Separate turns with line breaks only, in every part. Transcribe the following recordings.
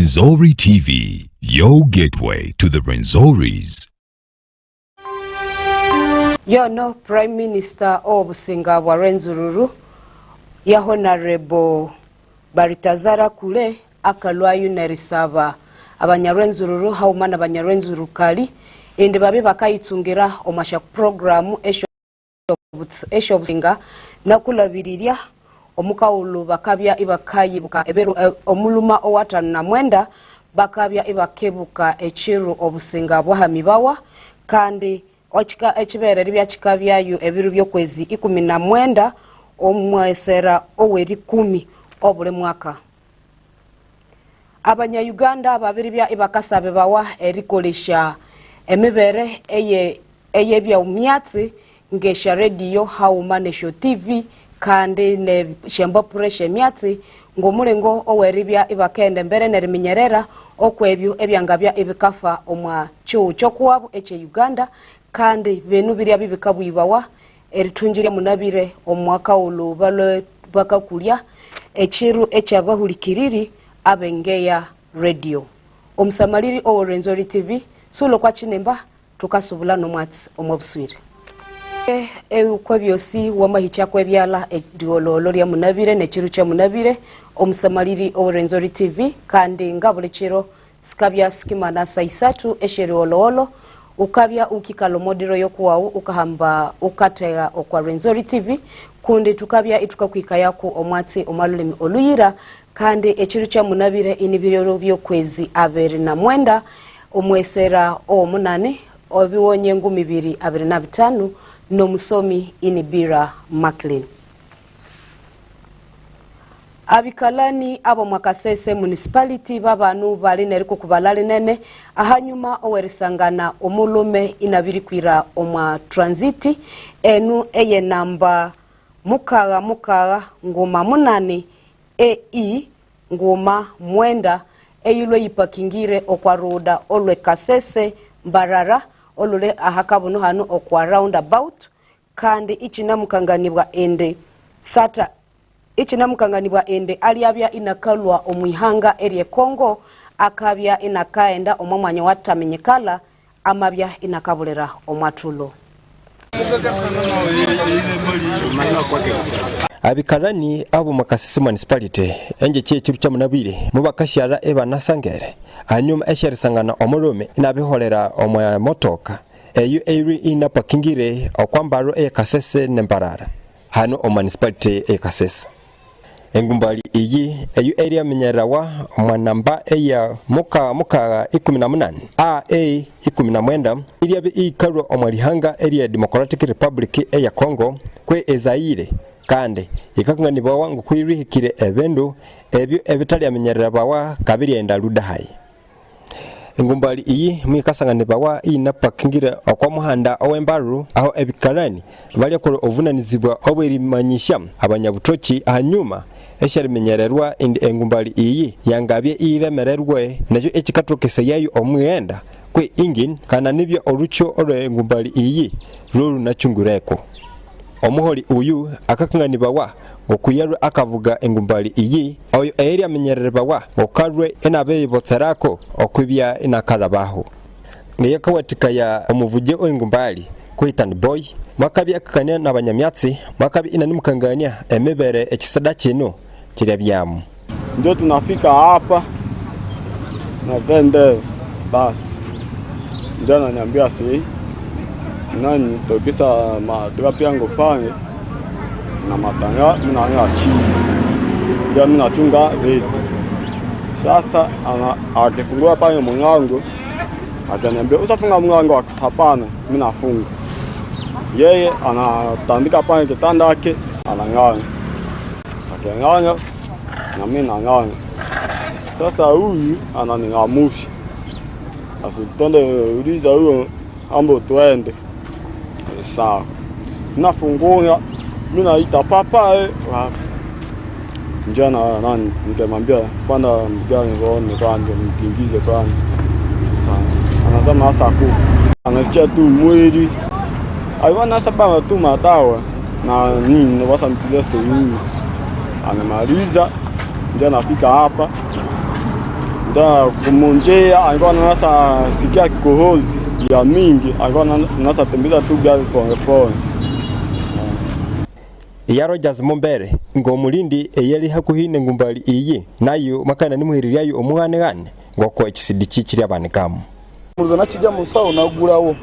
Rwenzori TV, your gateway to the Rwenzoris.
Yono Prime Minister Obusinga wa Rwenzururu ya Honorable Baritazara Kule akalwayo nerisaba abanyarwenzururu haumana abanyarwenzuru kali ende babe bakayitungira omasha programu esho Obusinga nakulabiriria omukawulu bakabya ibakayibuka eberu omuluma owatana na mwenda bakabya ibakebuka echiru Obusinga bwahamibawa kandi ochika echibere libya chikabyayo ebiru byokwezi 19 omwesera oweri 10 obule mwaka. Abanya Uganda babiri bya ibakasabe bawa erikolesha emibere eye bya Omwatsi ngesha radio haumanesho TV kandi ne shembo pressure myatsi ngomulengo oweribya ibakende mbere neriminyerera okwebyo ebyangabya ibikafa omwa chokuwabo eche Uganda kandi benu birya bibikabwibawa eritunjire munabire omwaka olubalo bakakulya echiru echabahulikiriri abengeya radio omsamaliri o Rwenzori TV sulo kwa chinemba tukasubula no Omwatsi omwabuswire kwa byosi wamahicha kwa byala eriololo lya munabire nechiru cha munabire omsamaliri o Rwenzori TV kandi ngabule chiro skabya skimana sa Isathu esheriololo ukabya ukikalo modero yokuwau ukahamba ukatega Okwa Rwenzori TV kundi tukabya itukakwika yako Omwatsi omalulimi oluyira kandi echiru cha munabire inibirero byokwezi 29 omwesera omunane obiwonye 2025 no musomi inibira Maclean. Abikalani abo mwakasese municipality babanu bali neriko kubalali nene ahanyuma owerisangana omulume inabirikwira omwa transit enu eye namba mukaga ngoma munane ngoma mwenda eyilwe yipakingire okwa roda olwe kasese mbarara olule ahakabuno hanu okwa roundabout kandi ichinamukanganibwa ende sata ichinamukanganibwa ende aliyabya inakalwa omwihanga eri Kongo akabya inakaenda omwanya watamenyekala amabya inakabulera omwatulo.
Abikarani abo makasisi municipality enje chechiru cha munabire mubakashyara ebanasangere hanyuma esherisangana omulume inabiholera omwa motoka eyu eri inapakingire okwambaro ekasese nembarara hano o municipality ekasese engumbali iyi eyu area minyerawa omwanamba eya muka 18 19 iriabe ikarwa omwalihanga area Democratic Republic eya Congo kwe Ezaire kandi ikakunganibawa ngo kwirihikire ebendo ebyo ebitali amenyerera bawa kabiri enda ludahai engumbali iyi mwikasanganibawa inapakingire okwa muhanda owembaru aho ebikarani bali ko ovunanizibwa obwerimanyisha abanyabutoki hanyuma esharimenyererwa indi engumbali iyi yangabye iremererwe najo ekikatokesa yayo omwenda kwe ingin kana nibyo orucho olwe engumbali iyi ruru nachungureko omuholi uyu akakunganibawa okuyarwe akavuga engumbali iyi oyo eri amenyererwa okarwe enabeyibotsarako okwibya inakarabaho ngeyakawatika ya omuvuje engumbali kuitani boy makabya kakanya nabanyamyatsi makabya inanimukangania emebere ekisada kino kiryabyamu
ndio tunafika hapa na vende basi ndio ananiambia si nani tokisa madrapi yangu pale na matanga mnaanga chini ndio mnachunga vitu sasa akifungua pale mlango akaniambia usafunga mlango hapana mimi nafunga yeye anatandika pale kitanda yake anang'ana akang'ana na mimi nang'ana sasa huyu ananingamusha asitende uliza huyo ambo tuende sawa nafungua mimi naita papa njana nani nikamwambia panda mgani roone kwanza mkingize kwanza sawa anasema hasa kufa anaficha tu mwili aiwana sababu tu madawa na nini wasa mpiza sehemu anamaliza njana nafika hapa nda kumunje alikuwa nasa sikia kikohozi ya mingi, alikuwa nasa tembeza tu gari pole.
Ya Rogers Mombere ngo mulindi eyali hakuhine ngumbali iyi nayo makana nimuhirira yo omwana gane ngoko ekisidi kikiri abanikamu
murzo nakijya musawo nagurawo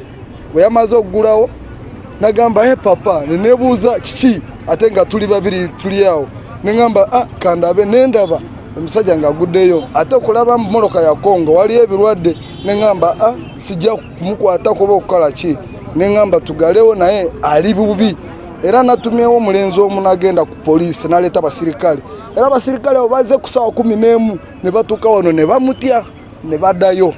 we yamaze ogurawo nagamba he papa nenebuza kiki atenga tuli babiri tuli yawo nengamba kandabe nendaba omusajja ngaguddeyo ate kulaba mmoroka ya Kongo wali ebirwadde nengamba sijja kumukwata kuba okukala ki nengamba tugalewo naye ali bubi era natumyewo mulenzo omunagenda ku police naleta basirikale era basirikale obaze kusawa 11 ne batuka wano ne bamutya ne badayo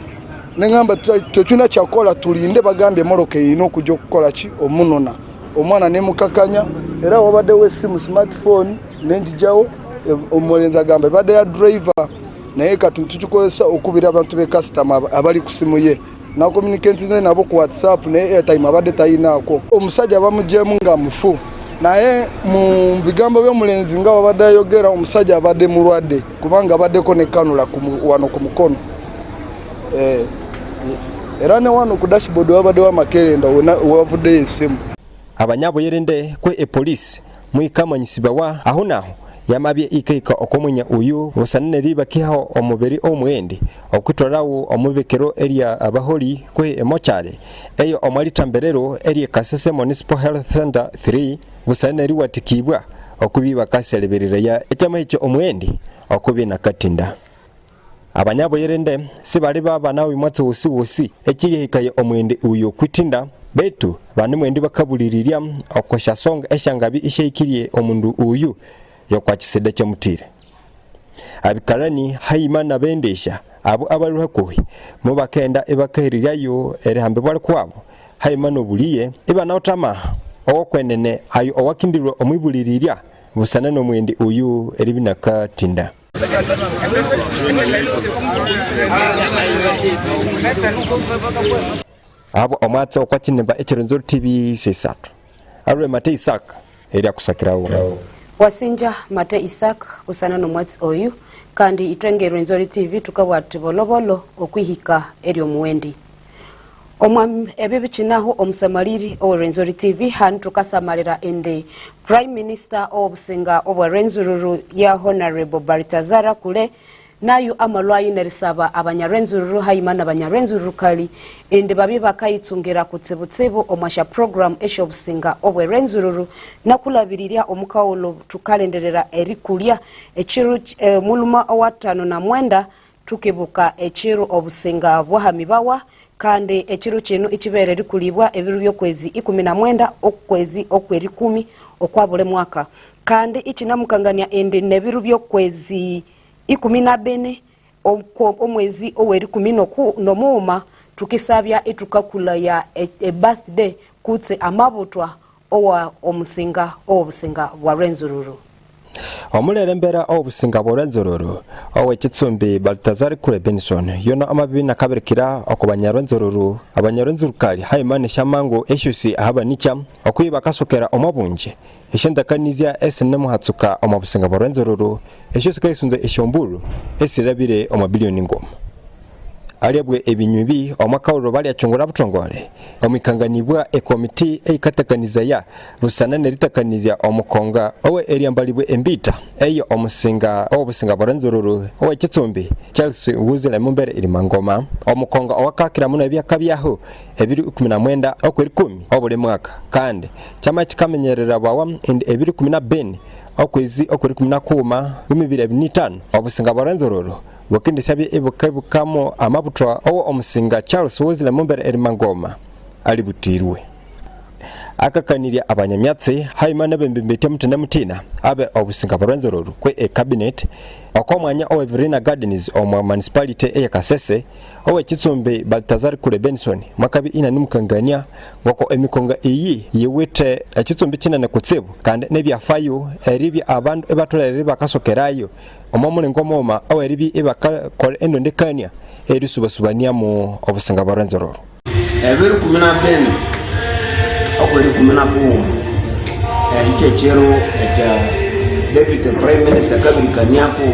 nengamba tokina kyakola tulinde bagambye moroke ino kujja okukola ki omunona omwana ne mukakanya era wabadde wesimu smartphone nendijawo omulenza gambe bade ya driver naye katuntu tukozesa okubira abantu be customer abali kusimu ye na communicate nze nabo ku WhatsApp ne airtime abade tayinako omusajja bamujemu nga mufu naye mu bigambo byo mulenzi nga wabadde yogera omusajja abade mulwadde kubanga abade ko ne kanula wano ku mukono era ne wano ku dashboard wabade wa makerenda wavudde esimu
abanyabo yerende kwe police muikamanyisibawa aho naho yamabye ikaika okomunya uyu busanene riba kiho omubiri omwendi okwitorawo omubekero area abaholi kwe emochare eyo omali tamberero area Kasese Municipal Health Center 3 busanene riwatikibwa okubiba kaseleberera ya etama icho omwendi okubi nakatinda abanyabo yerende sibali baba nawe mwatsi wosi ekiri hikaye omwendi uyu kwitinda betu bane mwendi bakabuliriria okosha song eshangabi isheikiriye omundu uyu yokwa kisede kyamutire abikarani hayimana bendesha abo abaruha kuhi mubakenda ebakahirirayo erihambe bwali kwabo hayimana obuliye ibana otama okwenene ayo owakindirwa omwibuliriria busana no mwendi uyu eribinaka tinda abo omwatsi okwakinemba ekironzo TV Isathu arwe Mate Isaac eri akusakirawo
wasinja Mate Isaac kusana no Omwatsi oyu kandi itwengero Nzori TV tukabwati bolobolo okwihika eri omwendi omwami ebibikinaho omusamaliri Nzori TV hantu kasamalira ende Prime Minister obusinga obwarenzururu ya Honorable Baritazara kule nayo amalwayi nerisaba abanyarenzururu hayimana abanyarenzururu kali ende babi bakayitsungira kutsibutsibu omasha program eshobusinga obwerenzururu nakulabiriria omukawolo tukalenderera erikulya echiru muluma owatano na mwenda tukibuka echiru obusinga bwahamibawa kandi echiru kino ikibere rikulibwa ebiru byokwezi 19 okwezi okweri 10 okwabule mwaka kandi ikinamukangania ende nebiru byokwezi 14 omwezi oweri 10 nomuuma tukisabya etukakula ya birthday kutse amabutwa owa omusinga obusinga bwa renzururu
omulelembera obusinga bwa renzururu owe Kitsumbi Baltazar kule Benson yona amabibi nakabirikira okubanyarenzururu abanyarenzurukali hayimane shamango eshusi ahabanicha okwiba kasokera omabunje eshendakanizya esenemu hatsuka omabusinga bwa renzururu eshusi kaisunze eshomburu esirabire omabilioni ngoma aliyabwe ebinywibi omakawuro bali achungura butongole omikanganibwa ekomiti eikatakaniza ya rusana neritakanizya omukonga owe eriambalibwe embita eyo omusinga obusinga barenzururu owe Kitsumbi Charles Wuzile Mumbere irimangoma omukonga owakakira muno ebyakabyaho ebiri 19 okweri 10 obule mwaka kandi chama kikamenyerera bawa ebiri 12 okwezi okweri 10 2025 obusinga barenzururu wakindi sabye ebukabukamo amabutwa owo omusinga Charles Wuzile Mumbere erimangoma alibutirwe akakanirya abanyamyatsi hayimana bembembete mutene mutina abe obusinga barenzururu kwe cabinet okomwanya owe Verena Gardens omwa municipality eya Kasese owe Kitsumbi Baltazar kule Benson makabi ina nimukangania ngoko emikonga iyi yewete Kitsumbi kinane kutsibu kandi nebyafayo eribi abandu ebatolere bakasokerayo omamule ngomoma owe eribi ebakakole endondekania erisubasubania mu obusinga barenzururu
ebiri 12 okweri 10 ekechero echa deputy prime minister kabirikaniako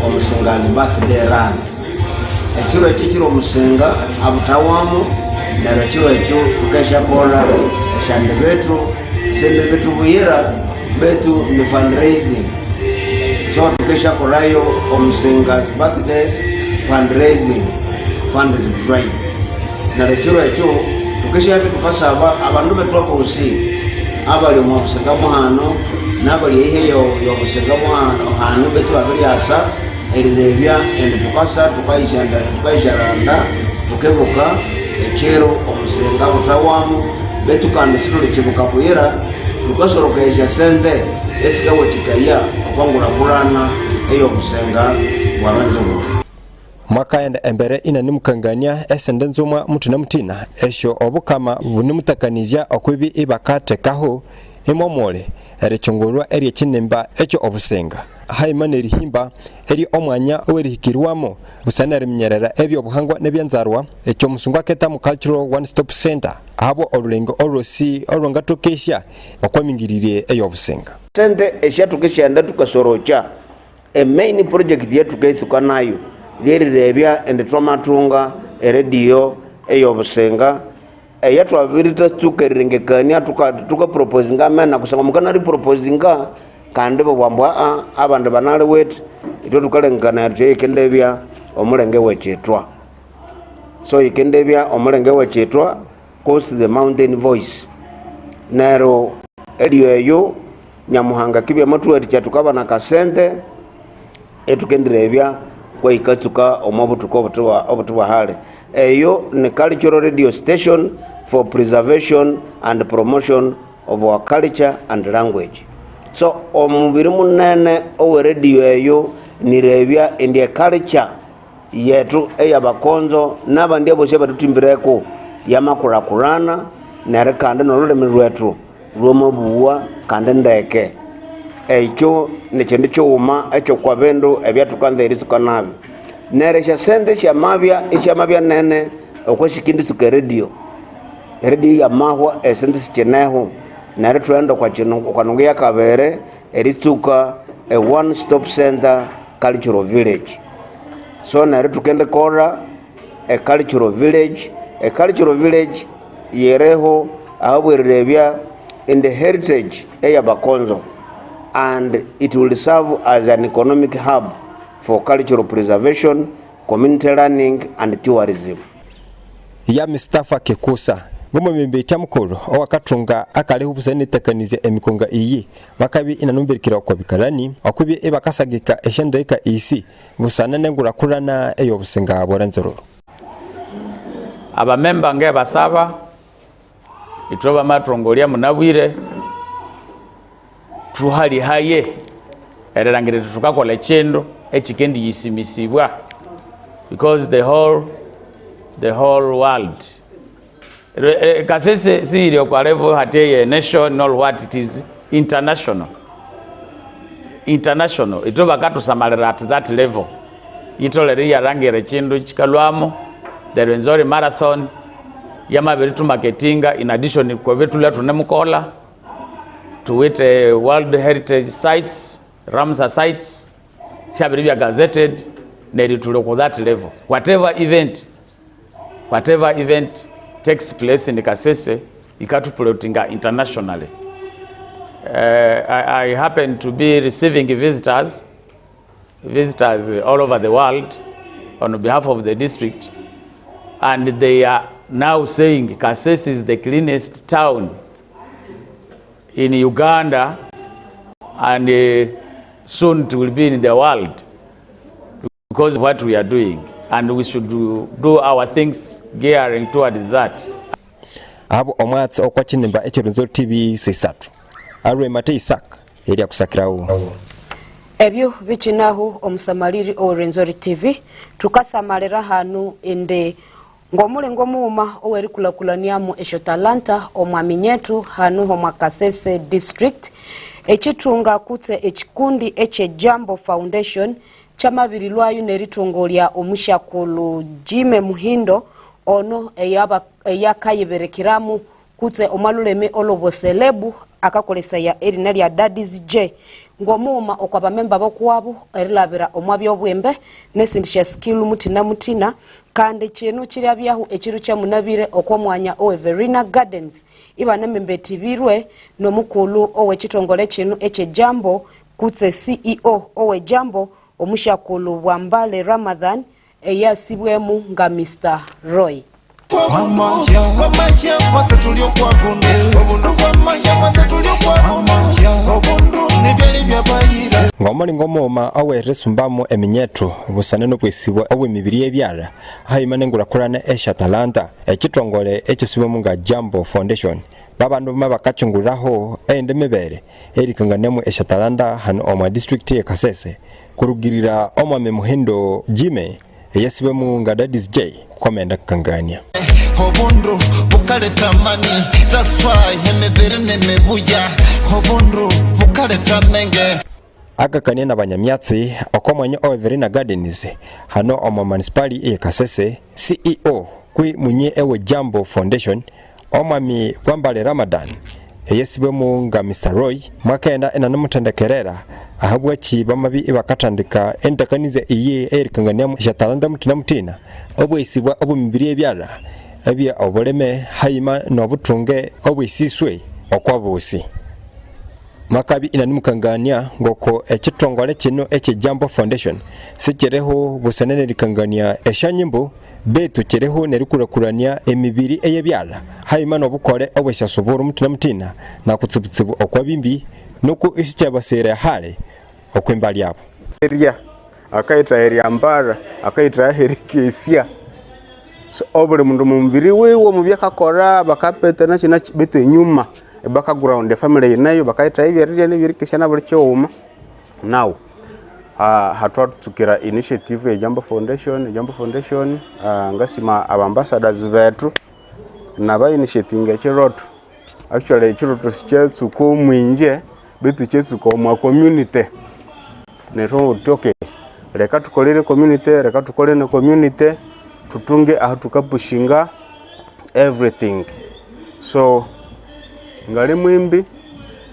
omusingani birthday run ekiro ekiro musenga abutawamu na ekiro ekyo tukesha kola eshande betu sembe betu buyira betu ni fundraising. So tukesha kolayo omusenga birthday fundraising drive na ekiro ekyo tukesha bitu tukasaba abantu betwako usi abali mu musenga muhano nabali eheyo yo musenga muhano hanu betu abali asa erilebya ende tukasa tukayisharanda tukebuka ekero omusenga butawamu betu kandi sirole kibuka kuyera tukasorokeja sente esikawo tikaya okwangula kulana eyo omusenga waranzo
mwaka enda embere ina nimukangania esende nzumwa mutina mutina esho obukama bunimutakaniza okwibi ibakatekaho imomole erechongolwa eri kinemba echo obusenga haimane rihimba eri omwanya owerihikirwamo busanare mnyerera ebyo obuhangwa nebyanzarwa echo musungwa keta mu cultural one stop center abo orulengo orosi olwangatokesha okwamingirire eyo obusenga
sente eshatukesha nda tukasorocha main project yetu keithuka nayo lyerirebya ende twamatunga radio eyo obusenga yatu abirita tukerengekania tuka proposinga mena kusanga mukana ri proposinga kandi bwambwa abandu banale wet ito tukalengana ikendebya omulenge wechetwa so ikendebya omulenge wechetwa coast the mountain voice nero eyo nyamuhanga kibya matu ati chatukaba na kasente etukenderebya kwa ikatuka omabutuko obutuwa hale eyo ni cultural radio station for preservation and promotion of our culture and language. So omubiri munene owe radio eyo nirebya in culture yetu eyabakonzo nabandi abose batutimbireko yamakurakurana nere kandi nololemi lwetu lwomabuwa kandi ndeke ekyo nekyende kyuma ekyo kwa bendo ebyatukanza erisukanabyo neresha sente kyamabya nene okwashikindi suka radio ya mahwa esente sicheneho nere twenda kwa kino kwanungu ya kabere erituka a one stop center cultural village. So nere tukende kora a cultural village yereho abwerebya in the heritage eya bakonzo, and it will serve as an economic hub for cultural preservation, community learning and tourism.
Ya Mustafa Kekusa ngomo membe chamukoro owakatunga akale hubusani tekanize emikonga iyi bakabi inanumbirikira kwa bikarani akubi ebakasagika eshandeka isi busana nengura kurana eyo busenga boranzero
aba member nge basaba itoba matrongolia munabwire tuhali haye ererangire tukakola chendo ekikendi yisimisibwa because the whole world kasese sirio kwa level hateye national what it is international itoba katusamalira at that level itolere yarangire chendo chikalwamo the Rwenzori marathon yamabiri tu marketinga in addition kwa vitu leo tunemukola tuwite world heritage sites Ramsar sites shabiri bya gazetted neri tuloko that level whatever event takes place in Kasese ikatuprotinga internationally. I happen to be receiving visitors all over the world on behalf of the district, and they are now saying Kasese is the cleanest town in Uganda, and soon it will be in the world because of what we are doing, and we should do our things gearing towards that.
Abo Omwatsi Okwa chinemba echironzo TV Isathu arwe mate Isaac eri akusakirawo
ebyo bichinahu omusamaliri Rwenzori TV tukasamalira hanu ende ngomulengo muuma oweri kulakulaniamu esho talanta omwami nyetu hanu ho Kasese district echitunga kutse ekikundi eche Jambo Foundation chamabirilwayo neritongolya omushakulu Jime Muhindo ono eyakayiberekiramu kutse omaluleme oloboselebu akakolesa ya erina lya Daddy's J ngomuma okwaba memba bokwabo erilabira omwabi obwembe nesindisha skill mutina kandi kino kirabyaho ekiru kya munabire okwomwanya Everina Gardens ibana membetibirwe nomukulu owekitongole kino ekejambo kutse CEO owejambo omushakulu Bwambale Ramadhan eyasibwemu nga Mr. Roy.
Ngomali ngomoma awere sumbamo eminyeto busane no kwesibwa awe mibiri ebyara hayimane ngurakurana eshatalanta ekitongole ekisibwemu nga Jambo Foundation babandu mabakachunguraho ende mebere erikanganemu eshatalanta hano oma district ya Kasese kurugirira omwame muhindo Jime eyasibwemu nga Daddy's J komenda kangania
Hobundru bukale tamani that's why hemebere nemebuya hobundru bukale tamenge
akakania na banyamyatsi okomwanya Everina Gardens hano oma municipality ya Kasese CEO kwi munye ewe Jambo Foundation omwami Bwambale Ramadan eyesibwemu nga Mr. Roy mwakaenda enanamutendekerera ahabwa chiba mabi ibakatandika entakanize iye erikangania shatalanda mutina obwisibwa obumibiri ebyara ebya oboleme hayima nobutunge obwisiswe okwabusi makabi inanimukangania ngoko ekitongole kino Jambo Foundation sikireho busanene likangania eshanyimbo betu kireho nerikurakurania emibiri eyebyara hayima nobukole obweshasuburu mutina na kutsibutsibu okwabimbi nuko isicyabasera hale okwembali yabo
area akaita area mbara akaita herikesia so obule mundu mumbiri wewo mubyakakora bakapeta na kina bitu nyuma background the family nayo bakaita ibi area n'ibirikesha na buri cyoma now hatwatukira initiative ya Jambo Foundation ngasima abambassadors betu naba initiating ekiroto actually ekiroto siketsu ko mwinje bitu kyetsu ko mwa community neto toke reka tukolere community tutunge ahatukapushinga everything so ngali mwimbi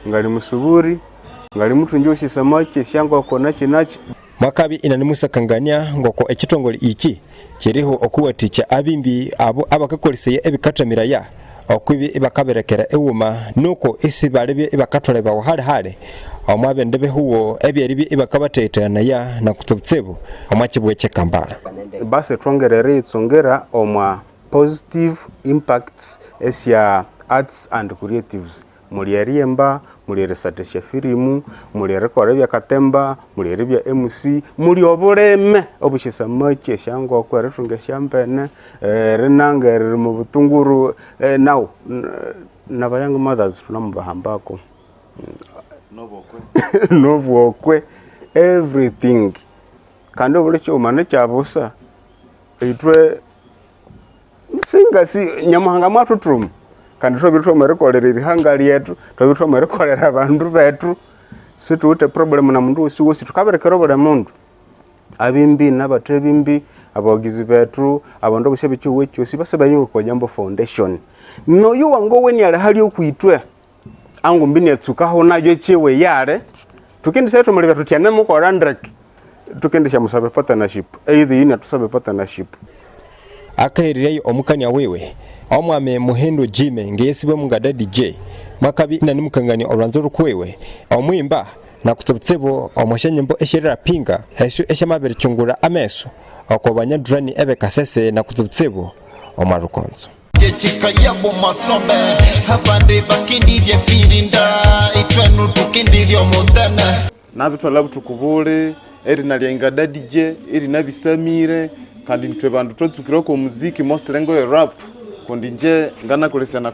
ngali musuburi ngali mutunjoshi samaki shangwa kona kinachi
makabi inanimusakangania ngoko ekitongole iki kiriho okuwaticha abimbi abo abakakoliseye ebikatamira ya okwibi bakaberekera ewuma nuko isi balebye bakatoleba hale omwabendebe huo ebyeribi ibakabatetana ya na kutsebtsebo omwakibwe Kambala
base twongerere itsongera omwa positive impacts esya arts and creatives muliyeriemba muliyeresatesha filimu muliyerekora bya katemba muliyerebya MC muli obureme obushisa make shango kweretunge shampene renangere mu butunguru now nabayanga mothers tunamubahambako nobwokwe everything kandi obule cyomane cyabusa itwe singa si nyamahanga mwatutrum kandi tobitwa merekolera ihanga yetu tobitwa merekolera abantu betu situte problem na mundu wose tukaberekera bole mundu abimbi nabatebimbi abagizi betu abandu bose bikiwe cyose basebayingo ko Jambo Foundation no yuwango weni yale hali okuitwe angu mbini yatsukaho najo chewe yale tukindisa yetu muli tutyane mu ko randrack tukindisha musabe partnership either ina tusabe partnership
akahirireyo omukanya wewe omwame muhindo Jime ngeyesibwe mu nga DJ makabi inanimukangania oranzo rukwewe omwimba na kutsebtsebo omwashanyimbo eshirira pinga esho eshamabere chungura ameso okobanya drani ebe Kasese na kutsebtsebo omarukonzo
Chika yabo masombe habande bakindi je firinda itwenu tukindi lyo mutana
nabitwala butukubule eri nalyenga DJ eri nabisamire kandi ntwe bandu totsukira ko muziki most lengo ya rap kundi nje ngana kolesa na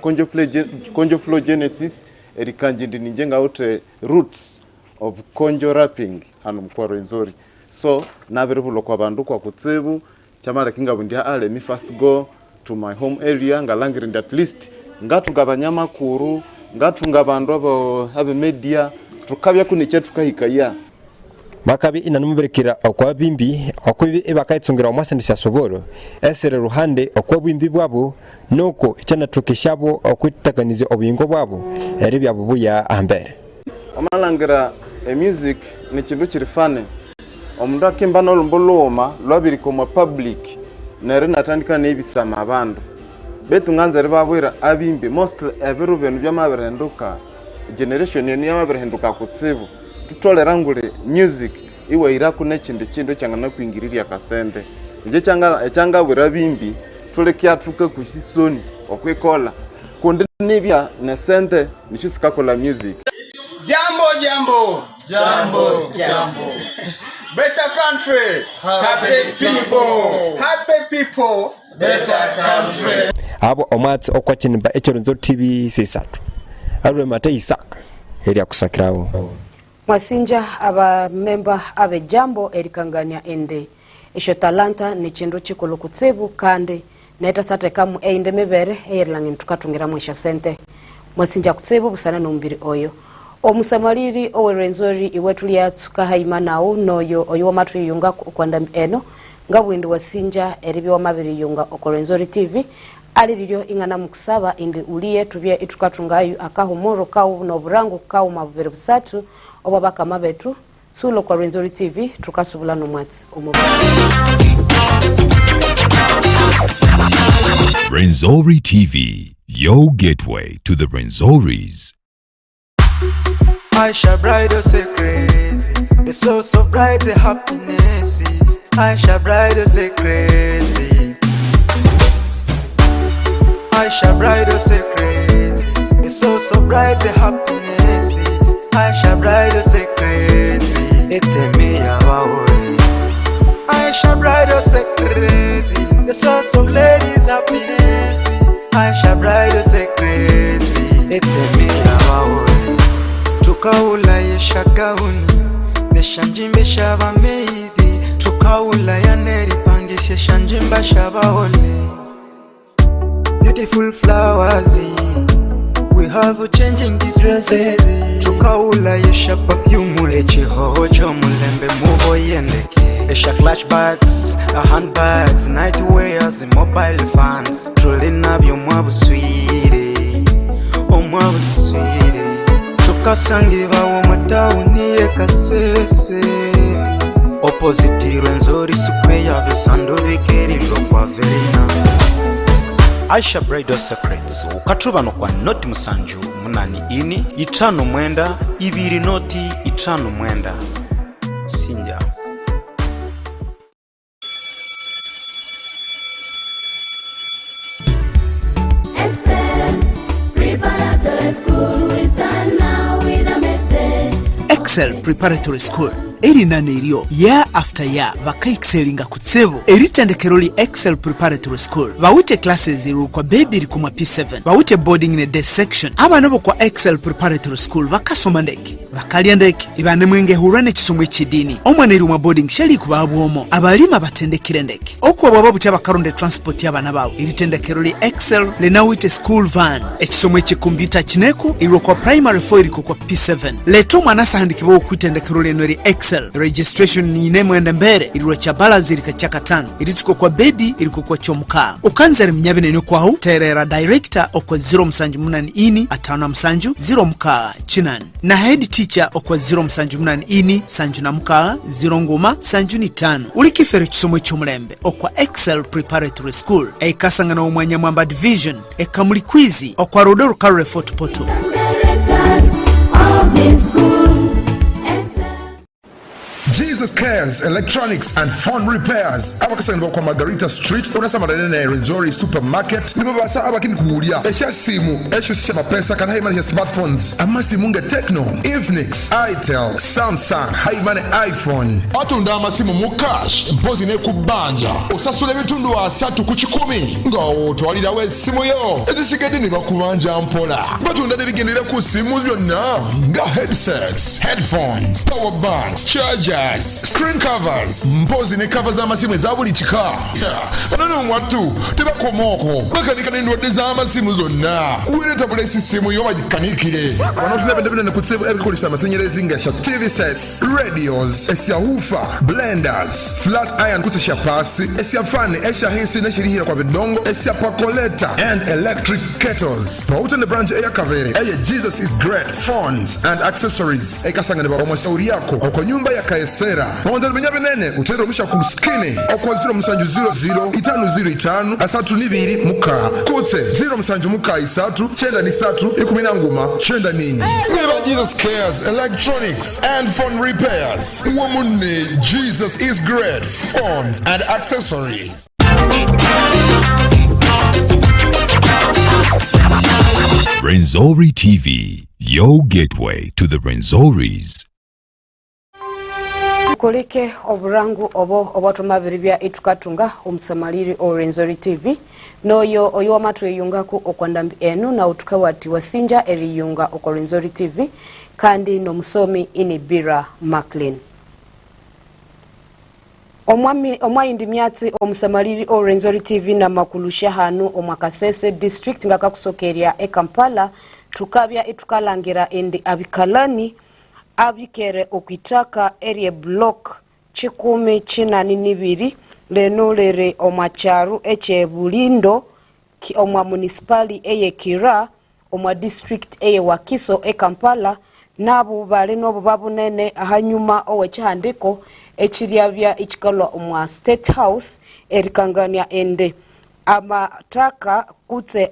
konjo flow genesis eri kanji ndi nje ngaute roots of konjo rapping hano mkwaro nzori so nabirubulo kwa bandu kwa kutsebu chamala kinga bundia ale mi first go to my home area ngalangirinda at least ngatugabanya makuru ngatunga bandu abo media tukabya kuniche tukahikaya
makabi inanumuberekera okwabimbi okwibi bakaitsongira omwasendisha soboro esere ruhande okwabimbi bwabo noko ichana tukishabo okwitakanize obuyingo bwabo eri byabubuya ambere
amalangira music ni kintu kirifane omundu akimba n'olumbuluma lwabiri koma public nere natandika n'ebisama abantu betu nganza ribabwira abimbi mostly ebiru benu byamabirenduka generation yenu yamabirenduka kutsibu tutolera ngule music iwe iraku n'ekindi kintu cyangana kwingiriria kasente nje cyanga bwira bimbi tulekia tuke kusisoni okwikola kundi nibya ne sente nicho sikakola music.
Jambo. Better country, happy people, better country.
Abo Omwatsi Okwa chinimba echironzo TV Isathu. Arwe mate Isaka eria kusakirawo.
Mwasinja aba member abe jambo erikangania ende esho talanta ni chindu chikulu kutsebu kandi neta sate kamu einde mebere eyerlangi tukatungira mwisha sente. Mwasinja kutsebu busana numbiri oyo. Omusamaliri owerenzori iwetu yatsuka haima nawo noyo oyo matu yunga kwanda eno ngabwindi wasinja eribi wa mabiri yunga okorenzori TV aliriryo ingana mukusaba indi uliye tubye itukatungayo akahumuro kawo no burangu kawo mabere busatu obabaka mabetu sulo kwa Renzori TV tukasubula no Mwatsi
Renzori TV, your gateway to the Renzoris.
I shall bridal secret, the source of bright happiness. I shall bridal secret. I shall bridal secret, the source of bright happiness. I shall bridal secret. It's a me away. I shall bridal secret, the source of ladies happiness. I shall bridal secret. It's a me away. Tukaula yeshagauni neshanjimbe shaba meidi tukaula yaneri pangishe shanjimba shaba ole beautiful flowers we have changing the dresses tukaula yesha perfume echihojo mulembe mubo yendeke esha clutch bags handbags nightwears mobile phones truly nabyo mwabuswire omwabuswire kasangi bawo matauni ekasese opposite Renzori Square besando bikerindo kwa verina Aisha Bridal Secrets ukatubano kwa noti musanju munani ini itano mwenda ibiri noti itano mwenda sinja
Excel Preparatory School eri naneriyo year after year bakaexcelinga kutsebo eritendekero li Excel Preparatory School bawite classes kwa baby ri kuma P7 bawite boarding ne day section abana bo kwa Excel Preparatory School bakasoma ndeke bakalya ndeke ibane mwenge hurane kisomo ekidini omwana eri mu boarding sheli kuba abwomo abalima batendekire ndeke okwo bababu cyabakaronde transport yabana bawo eritendekero li Excel lenawite school van ekisomo ekikomputer kineku iri kwa primary 4 iri kwa P7 leto mwana sahandikibwo kwitendekero leno ri Excel registration ni nemwenda mbere iri cha balazi rika chakatano irituko kwa baby iriko kwa chomuka ukanzere mnyabine no kwaho terera director okwa 0 msanju munani ini atano msanju 0 muka chinani na head teacher okwa 0 msanju munani ini sanju na muka 0 ngoma sanju ni 5 ulikifere kisomo cy'omulembe okwa Excel Preparatory School ekasanga na umwanya mwamba division ekamuli kwizi okwa rodoro karre photo
Jesus Cares Electronics and Phone Repairs abakasanga kwa Margarita Street unasema na Renzori Supermarket nibabasa abakini kuulia esha simu esho shema pesa kana haimani ya smartphones amasimu nge Tecno, Infinix, Itel, Samsung, haimani iPhone atunda amasimu mu cash mpozi ne kubanja osasule bitundu wa 3 ku 10 ngo twalira we simu yo ezishikede ni bakubanja mpola batunda ne bigendera ku simu byonna nga headsets, headphones, power banks, charger Yes, screen covers. Mpozi ne covers amasimu ezabuli chika. Banano mwatu teba komoko. Bakanika n'endwadde z'amasimu zonna. Gwire tabule simu yo bagikanikire. Bano tunabendebene ne kutseva ebikolesa amasenyerezi ngasha TV sets, radios, esya hoofer, blenders, flat iron kutsha pasi, esya fan, esya hisi ne shirihira kwa bidongo, esya pakoleta and electric kettles. Bauta ne branch eya kavere. Eye Jesus is great phones and accessories. Ekasangane ba omushauri yako okwa nyumba ya Kaesera. Mwanda binyabe nene utero musha kuluskini okwa 0 505 asatu nibiri muka. Kutse 0 muka Isathu chenda ni satu ikumina nguma chenda nini. Never Jesus Cares Electronics and Phone Repairs. Womune Jesus is great phones and accessories.
Renzori TV, your gateway to the Renzoris.
Koleke oburangu obatuma biribya etukatunga omusamaliri o Renzori TV noyo oyo amatu eyungaku okwandambi enu na utukawati wasinja eriyunga oko Renzori TV kandi no musomi inibira Maclean. Omwayindi myatsi omusamaliri o Renzori TV na makulusha hanu omwakasese district nga kakusokerya e Kampala tukabya etukalangira endi abikalani abikere okitaka area block 12 leno lere omwacharu eche Bulindo omwa municipali eye Kira omwa district eye Wakiso e Kampala nabu bale no babunene ahanyuma owechihandiko echiryabya ichikalwa omwa State House erikangania ende amataka kutse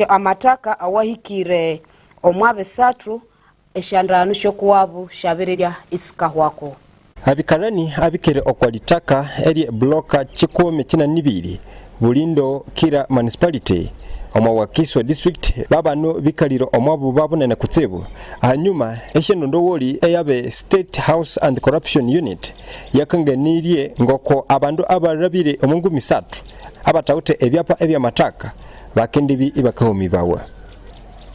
amataka awahikire omwabe satu eshandano shokuwabu shabirebya isikahwako.
Abikarani abikere okwalitaka eri bloka 12 Bulindo Kira municipality omwa Wakiso district babano bikaliro omwabu babunene kutsebu hanyuma eshendondo woli eyabe State House and Corruption Unit yakanganirie ngoko abandu abarabire omungu misatu abatawute ebyapa ebyamataka bakendibi ibakahumi bawa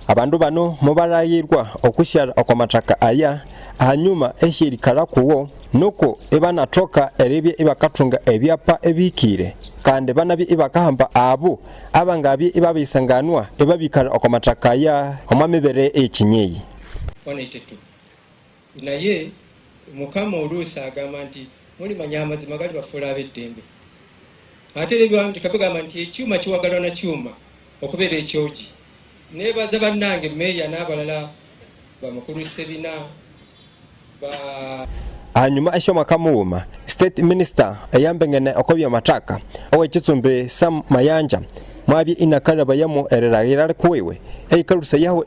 abandu bano mubarayirwa okushara okomataka aya hanyuma eshirikara kuwo nuko ebanatoka erebye ibakatunga ebyapa ebikire kandi banabi ibakahamba abo abangabi ibabisanganwa ibabikara okomataka aya omamebere ekinyeyi
182 naye mukama oluusa agamba nti muli manya amazima gali bafuula ab'eddembe ate ebyo nti kabagamba nti ekyuma kiwagalwa na kyuma okubeera ekyogi nebaza bannange meya n'abalala bamukulu Sebina
hanyuma eshoma kamuuma state minister eyambengene okobya mataka owekitsumbe Sam Mayanja mwabye inakaraba yamo ereragira kuwewe eikarusa yaho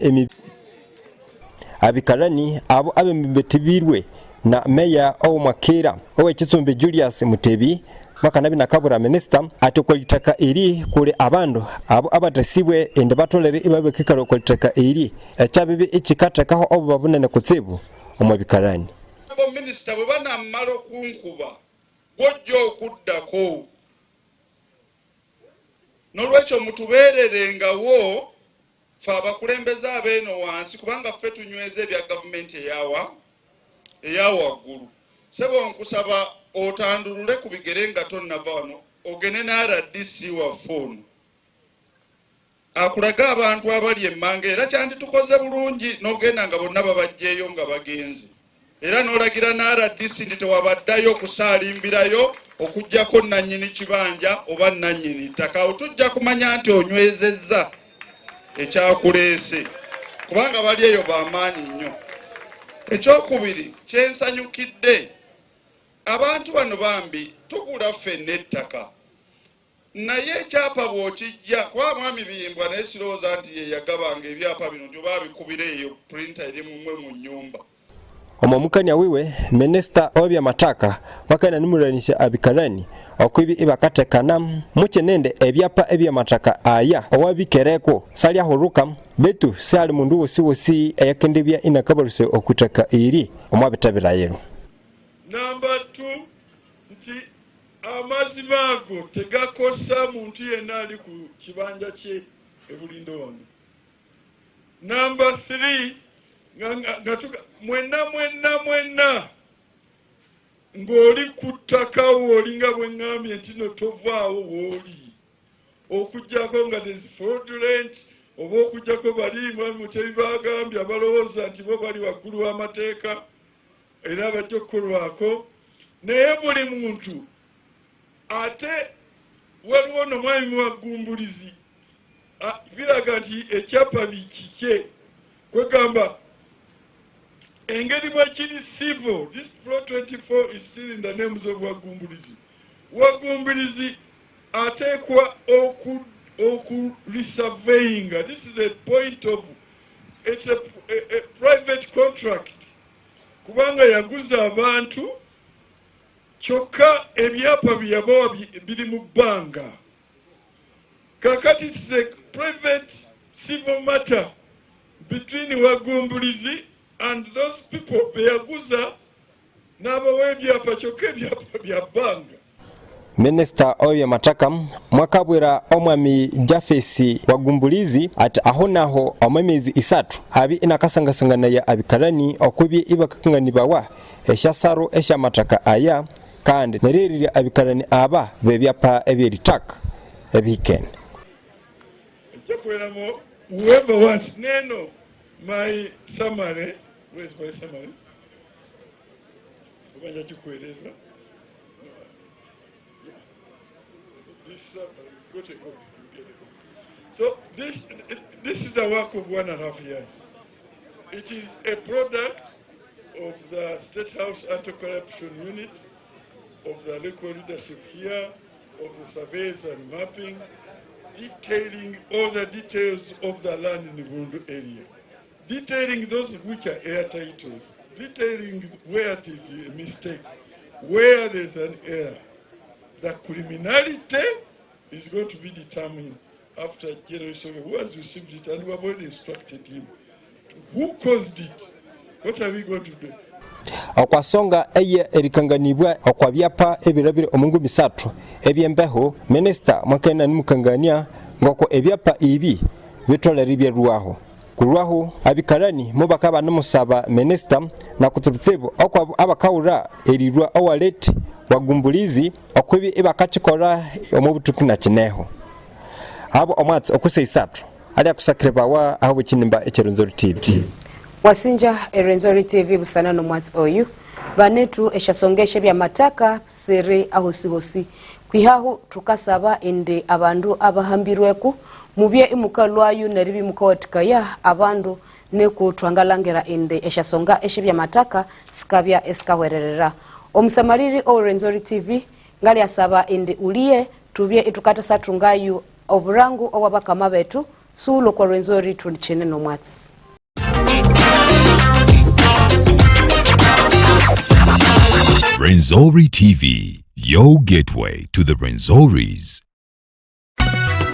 abikarani abo abembetibirwe na meya Omwakera owekitsumbe Julius Mutebi makanabi nakabura minister atokolitaka iri kule abandu abo abatasibwe ende batolere ibabe kikaro kolitaka iri echabibi ichikatakaho obo babunene kutsebu omwabikarani
abo minister bana malo kunkuba gojjo okuddako nolwecho mutubererenga wo fa abakulembeza abeno wansi kubanga ffe tunyweze ebya government eyawa gulu sebo nkusaba otandulule kubigere nga tonnava wano ogene na RDC wa phone akulaga abantu abali emmanga era kyandi tukoze bulungi nogenda nga bonna babajjeeyo nga bagenzi era nolagira na RDC ndi tewabaddayo kusalimbirayo okujjako nannyini kibanja oba nannyini ttaka otujja kumanya nti onywezezza ekyakuleese kubanga bali eyo bamaanyi nnyo. Ekyokubiri kyensanyukidde abantu bano bambi tugula ffenna ettaka naye ekyapa bw'okijja kuba mwami Biyimbwa naye sirowooza nti ye yagabanga ebyapa bino nti oba bikubira eyo printer eri mumwe mu nnyumba.
Omwamukanya wiwe minister obya mataka wakana nimulanisha abikarani okwibi ibakatekana muchenende ebyapa ebya mataka aya owabikereko salya horuka betu sali mundu wosiwosi eyakendebya inakabaruse okutaka iri omwabitabirayero.
Number 2 nti amazima ago tegakosa muntu yenna ali ku kibanja kye ebulindo wano. Number 3 mwena ng'oli ku ttaka olinga bwe ŋŋambye nti no tovaawo w'oli okujjako nga there's fraudulent oba okujjako baliimwa Mutebi bagambye abalowooza nti bo bali waggulu w'amateeka era bajja okukolwako naye buli muntu ate waliwo n'omwami wagumbulizi biraga nti ekyapa kikye kwegamba engeri bwekiri civil. This Pro 24 is still in the names of wagumbulizi. Wagumbulizi atekwa oku resurveying. This is a point of, it's a private contract. Kubanga yaguza abantu kyokka ebyapa byabawa biri mu bbanga. Kakati it is a private civil matter between wagumbulizi and those people beyaguza n'abawa ebyapa kyokka ebyapa bya bbanga.
Minister oyo mataka mwakabwera omwami Jafesi wagumbulizi ati aho naho omwezi Isathu abi inakasangasangana ya abikarani okubye ibakakanganibawa eshasaro eshamataka aya kandi nererire abikarani aba bebyapa ebyeritaka ebiken.
Whoever wants neno my summary, where's my summary? So this is the work of 1.5 years. It is a product of the State House Anti-Corruption Unit, of the local leadership here, of the surveys and mapping, detailing all the details of the land in the Bundu area, detailing those which are air titles, detailing where it is a mistake, where there's an error. The criminality is going to be determined after generation who has received it, and we have already instructed him. Who caused it? What are we going to do?
Okwasonga eye erikanganibwa okwabyapa ebirabire omungu bisatu ebyembeho minister mwakena nimukangania ngoko ebyapa ibi bitolera byerwaho kurwaho abikarani mubakaba namusaba minister na kututsebo okwa abakawura erirwa owaleti wagumbulizi okwebi ibakachikora omubutuku na kineho abo Omwatsi okuse Isathu ali akusakrebawa aho kinimba echerenzori TV
wasinja erenzori TV busana no Omwatsi oyu banetu eshasongeshe bya mataka sere ahosihosi kwihahu tukasaba ende abandu abahambirweku mubye imukalwayu neribi mukawatikaya abandu neku twangalangera ende eshasonga eshebya mataka sikabya eskawererera omusamariri orenzori TV ngali asaba ende uliye tubye itukata satungayu oburangu obwabakama betu sulo kwa renzori tunichene no Omwatsi.
Renzori TV, your gateway to the Renzoris.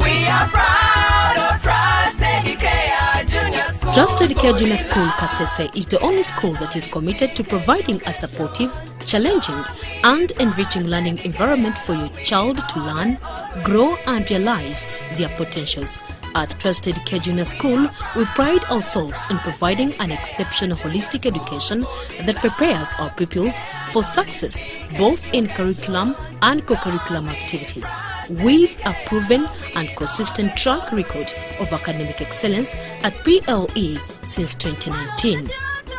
We are proud of Trusted Care Junior School.
Trusted Care Junior School Kasese is the only school that is committed to providing a supportive, challenging and enriching learning environment for your child to learn, grow and realize their potentials. At Trusted Care Junior School, we pride ourselves in providing an exceptional holistic education that prepares our pupils for success both in curriculum and co-curriculum activities. With a proven and consistent track record of academic excellence at PLE since 2019.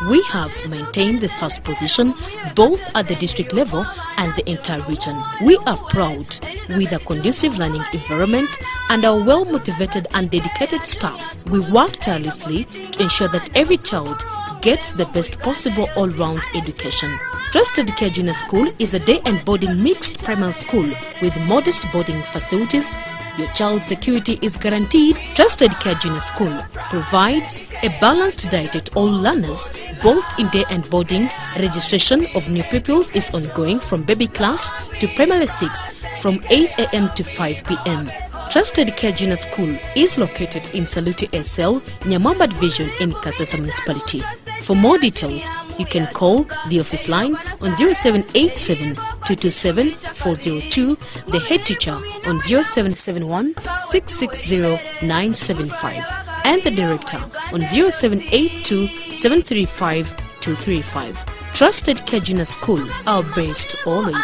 We have maintained the first position both at the district level and the entire region. We are proud with a conducive learning environment and our well-motivated and dedicated staff. We work tirelessly to ensure that every child gets the best possible all-round education. Trusted Care Junior School is a day and boarding mixed primary school with modest boarding facilities. Your child's security is guaranteed. Trusted Care Junior School provides a balanced diet at all learners, both in day and boarding. Registration of new pupils is ongoing from baby class to primary 6 from 8 a.m. to 5 p.m. Trusted Care Junior School is located in Saluti SL, Nyamamba Division in Kasesa Municipality. For more details, you can call the office line on 0787 227 402, the head teacher on 0771 660 975, and the director on 0782 735 235. Trusted Care Junior School, our best always.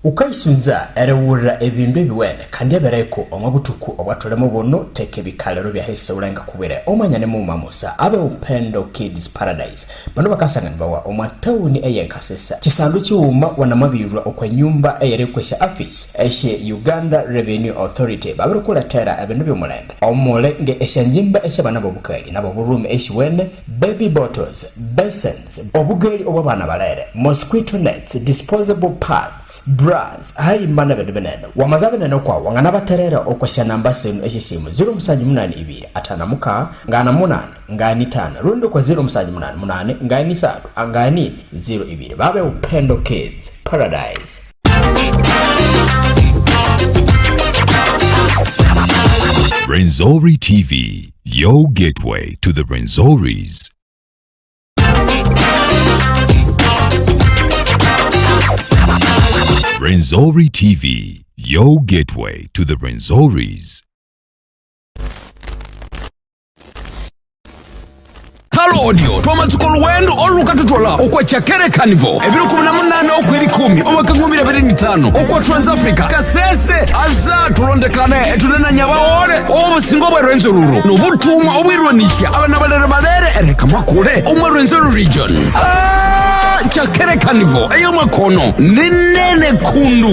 Ukaisunza erewura ebindu ebiwene kandi abereko omabutuku obwatolemo bono teke bikalero bya hese ulenga kubere omanyane mu mamusa abe Upendo Kids Paradise bano bakasangana bawa omwatawuni eye kasesa kisandu kiwuma wanamabirwa okwa nyumba eyerekwesha office eshe Uganda Revenue Authority babirukula tera ebindu byomulende omole nge eshanjimba eshe bana bobukali nabo burume eshe wene baby bottles basins obugeli obabana balere mosquito nets disposable pads bras hai mana bebenene wamazabenene kwa wangana baterera okwasha namba senu esisimu 072 atana muka ngana munane ngani tana rundo kwa 078 ngani sadu angani 02 babe Upendo Kids Paradise.
Renzori TV, your gateway to the Renzoris. Renzori TV, your gateway to the Renzoris.
Audio twamatsiko luwendo olukatutola okwa Chakere Carnival ebiro 18 okweri 10 omwaka 2025 okwa Trans Africa kasese azatulondekane etunena nyabaore obusingo bwa Rwenzururu nobutumwa obwirwanisha abana balere ereka makule omwe Rwenzururu region. Chakere Carnival eyo makono ninene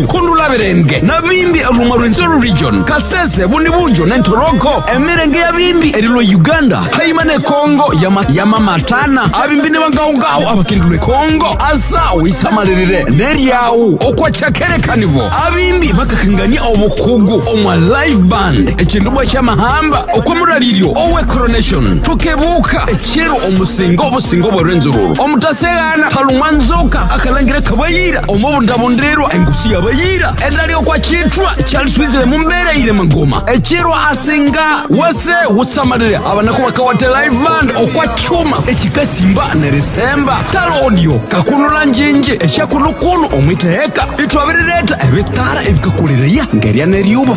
kundu laberenge na bimbi aluma Rwenzururu region kasese bundi bunjo nentoroko emirenge ya bimbi erilo Uganda haimane Kongo yama matana abimbine bangaungawo abakindule Kongo asa wisamalirire neryawu okwa Chakere Carnival abimbi bakakangania omukugu omwa live band ekindubwa kyamahamba okwa muraliryo owe coronation tukebuka ekiro obusingo bwa Rwenzururu omutasegana talumwanzoka akalangira kabayira omubundabundirwa engusi yabayira endali okwa chitwa chaliswizile mumbere ile mangoma ekiro asinga wase usamalire abanako bakawate live band okwa chuma ekikasimba neresemba talonyo kakunula njinje eshakunukunu omwiteheka itwabirireta ebitara ebikakulireya ngerya neryuba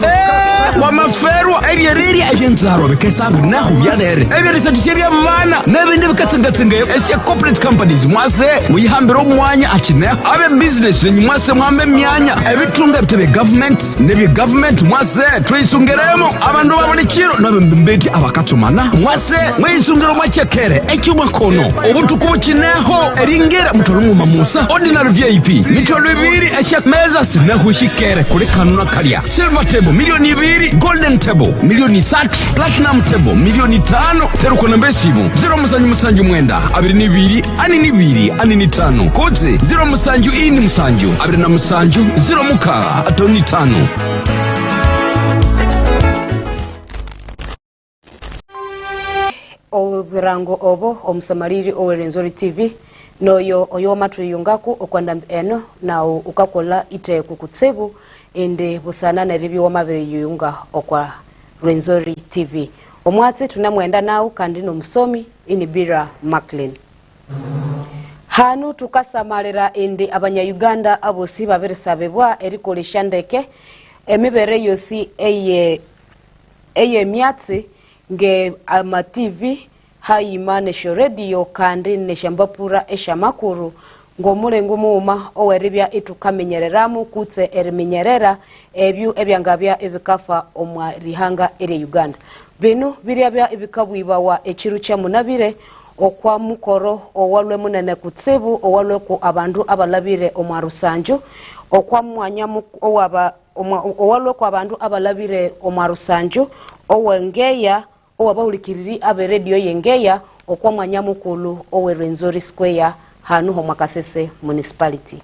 wamaferwa ebyeriria ebyenzaro bikesangu nahu byadere ebyerisatishye byabana nebindi bikatsingatsingayo esha corporate companies mwase muyihambira omwanya akineho abe business nenyu mwase mwambe myanya ebitunga bitebe government nebye government mwase twisungeremo abandu babone kiro nabembeti abakatsumana mwase mweyisungiro mwachekere ekyuma kono obutukubu kineho eringera mutolo mamusa ordinary VIP mitolo 2 esha meza sinahu shikere kuri kanuna kalya silver table milioni 2 golden table milioni 3 platinum table milioni 5 teruko nambesimu 0 mwenda 22 ani 5 kodze 0 ini musanju 0 muka atoni 5.
Obirango obo omusamaliri owe Rwenzori TV noyo oyo matru yungaku okwanda eno na ukakola ite kukutsebu ende busana na review wamabere yunga okwa Rwenzori TV. Omwatsi tunamwenda nao kandi no musomi inibira Maclean. Hanu tukasamalira ende abanya Uganda abosi baberesabebwa erikolesha ndeke emibere yosi eye myatsi nge ama TV haima nesho radio kandi neshambapura eshamakuru ngomulengo muuma oweribya itukamenyereramu kutse eriminyerera ebyu ebyangabya ebikafa omwa rihanga ere Uganda bino biryabya ebikabwiba wa ekiru kya munabire okwa mukoro owalwe munene kutsebu owalwe ku abandu abalabire omwa Rusanju okwa mwanya owalwe ku abandu abalabire omwa Rusanju owengeya owabaulikiriri abe radio yengeya okwa mwanya mukulu owe Rwenzori Square hanu ho Makasese municipality.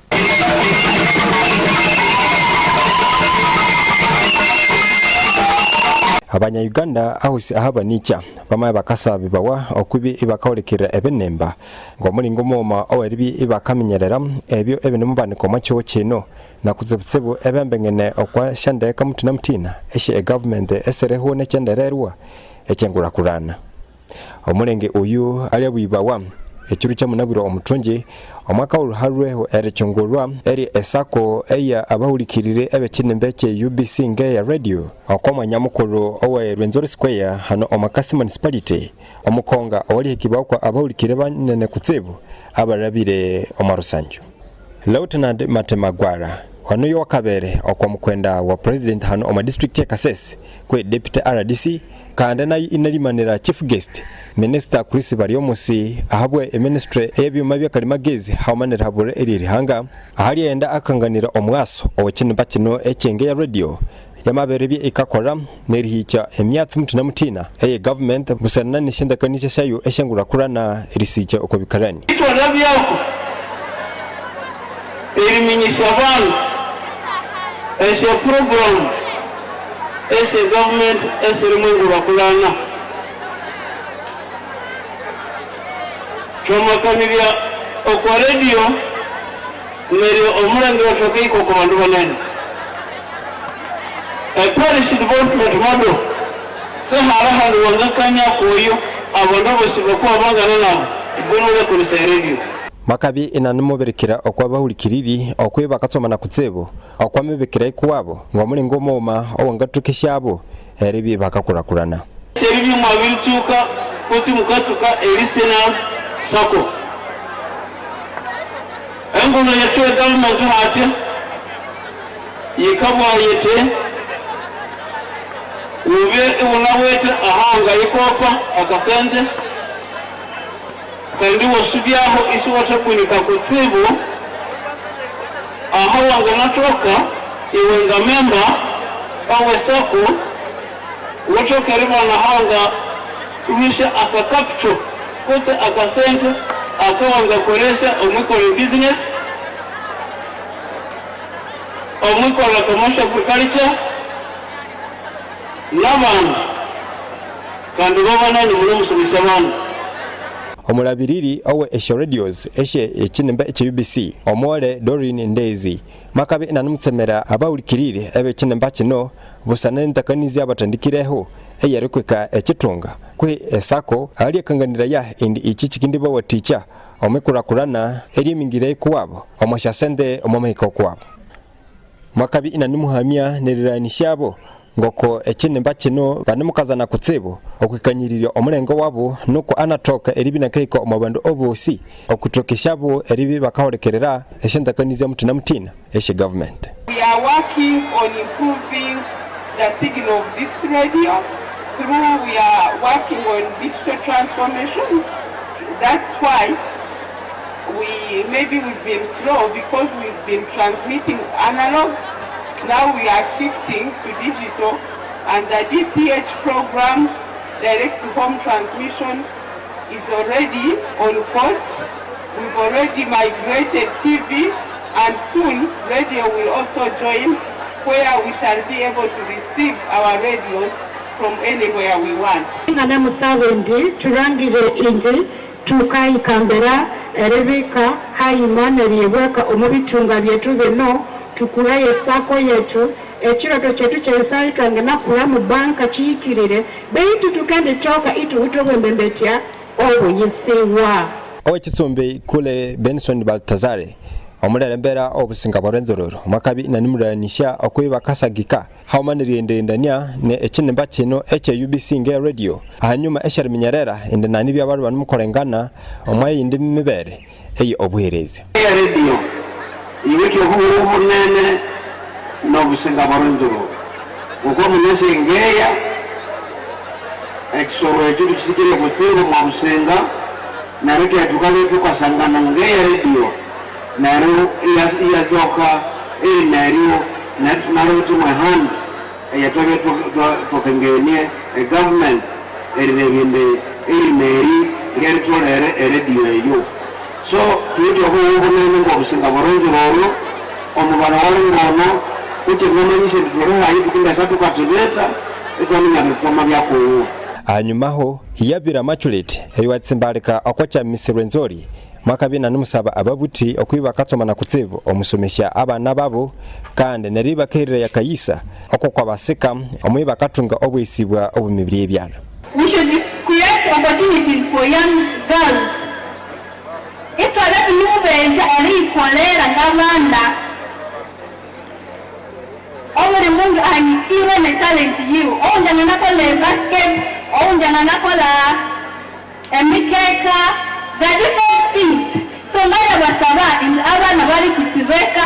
Abanya Uganda ahusi ahaba nicha bamaye bakasa bibawa okubi ibakawulekera ebenemba ngomulingo moma oweribi ibakamenyerera ebyo ebinemubandiko macho kino nakuzebusebo ebembengene okwa shandeka mutina mutina eshe government esereho nechendererwa echengura kurana omulenge uyu ali abibawa ekiro kya munabiro omutungi omwaka uruharweho erichungurwa eri esako eya abahurikirire ebekinembe kye UBC ngeya radio okwa nyamukuru owe Rwenzori Square hano omakasi municipality omukonga owali hekibao kwa abahurikire banene kutsibu abarabire omarusanjo. Lieutenant Matemagwara wano yo wakabere okwa mukwenda wa president hano oma district ya Kasese kwe deputy RDC kandi nayo inalimanira chief guest minister Chris Baryomusi ahabwe ministry ebyuma by'akalimagezi haumanira habure eri rihanga ahali yenda akanganira omwaso owekinimba kino ekyenge ya radio yamabere bye ikakora nerihicha emyatsi mutina mutina eye government busana nishindakanisha shayo eshangura kurana erisicha uko bikarani
eliminyisa abantu ese program ese government ese limungu bakulana twamakanirya okwa radio neri omulangi washokeiko ku bantu banene policy development model Saha handi wangakanya koyo abantu bose bakuba bangana nabo igonore kuri radio
makabi inanumoberekera okwa bahurikiriri okwe bakatsomana kutsebo okwa mebekera ikuwabo ngomulingo moma owangatukishabo eribi bakakurakurana
seribi mwabitsuka kosi mukatsuka listeners sako engono yatwe government hati yikabwa yete ube unawete ahanga ikopa akasente kandi wasubyaho isi watakunika kutsibu aho wanganatoka iwe nga memba awe sako watoka riba na hanga umisha akakapcho kose akasente akawanga koresha omwikole business omwikole commercial agriculture n'abantu kandi babana ni muri musubisha abantu
omulabiriri owe esho radios eshe ekinembe ekye UBC omwole Doreen Ndezi makabe nanumutsemera abawulikirire ebe kinemba kino busana ntakanizi abatandikireho eyarikweka ekitunga kwe esako ali kanganira ya indi iki kikindi bo teacher omekurakurana eri mingire kuwabo omoshasende omomeko kuwabo makabi inanimuhamya neriranishabo ngoko ekinemba kino banemukazana kutsibu okwikanyirira omulengo wabo nuko anatoka eribina keiko omabandu obosi okutokeshabo eribi bakahorekerera eshendakaniza mutina mutina eshe government.
We are working on improving the signal of this radio through we are working on digital transformation. That's why we've been slow because we've been transmitting analog. Now we are shifting to digital, and the DTH program, direct to home transmission, is already on course. We've already migrated TV, and soon radio will also join, where we shall be able to receive our radios from anywhere we want.
Ngana musawendi turangire inje tukai kambera Rebecca hayimaneri weka omubitunga byetu bino tukuraye sako yetu ekiroto kyetu kyesai twangena kula mu banka kiyikirire beitu tukende toka itu utobembembetya obuyisiwa
owekitsumbi kule Benson Baltazare omulembera obusinga bwarenzororo makabi nanimuranisha okwiba kasagika haumaniriyendendania ne ekinemba kino ekye UBC nge radio ahanyuma eshariminyerera ende nani byabaru bamukorengana omwayi indi mibere eyi obuhereze
radio iweke huru munene n'obusinga bwarenzororo uko munese ngeya ekisoro ekyo kisikire kutero mu businga nareke tukale tukasangana ngeya radio naru iyatoka naru naru tumahani yatobe tokengenie government erebende erimeri gertolere radio eyo so tuito ho bunene ngo businga boronjoro omubana wali ngono utemanyise tufere hayi tukinda satu katuleta etwamenya bitoma byako
anyumaho iyabira maturity eyatsimbalika okwacha Rwenzori makabi nanumusaba ababuti okwiba katsomana kutsibu omusomesha abana babo kandi neriba kerere yakayisa okokwa baseka omwiba katunga obwisibwa obumibiri ebyalo.
We should create opportunities for young girls
penja erikolera ng'abanda obuli mundu anyikirwe ne talent yiwe ounjanga nakola basket ounjanga nakola emikeka the different things so ngaya basaba abana bali kisibeka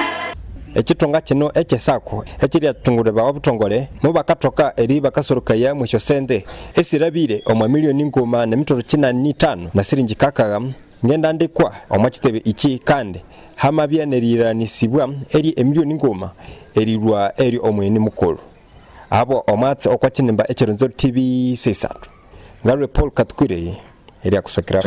ekitunga kino ekyesaako ekiri atungule ba obutongole mu bakatoka eri bakasoroka ya mwisho sente esirabire omwa milioni ngoma na mitoro 95 na siringi kakaga ngenda ndikwa omwa kitebe iki kandi hamabya neriranisibwa eri emilioni ngoma erirwa eri omweni mukuru abo Omwatsi Okwa Kinimba ekironzo TV Isathu ngarwe Paul Katkwire eri akusakira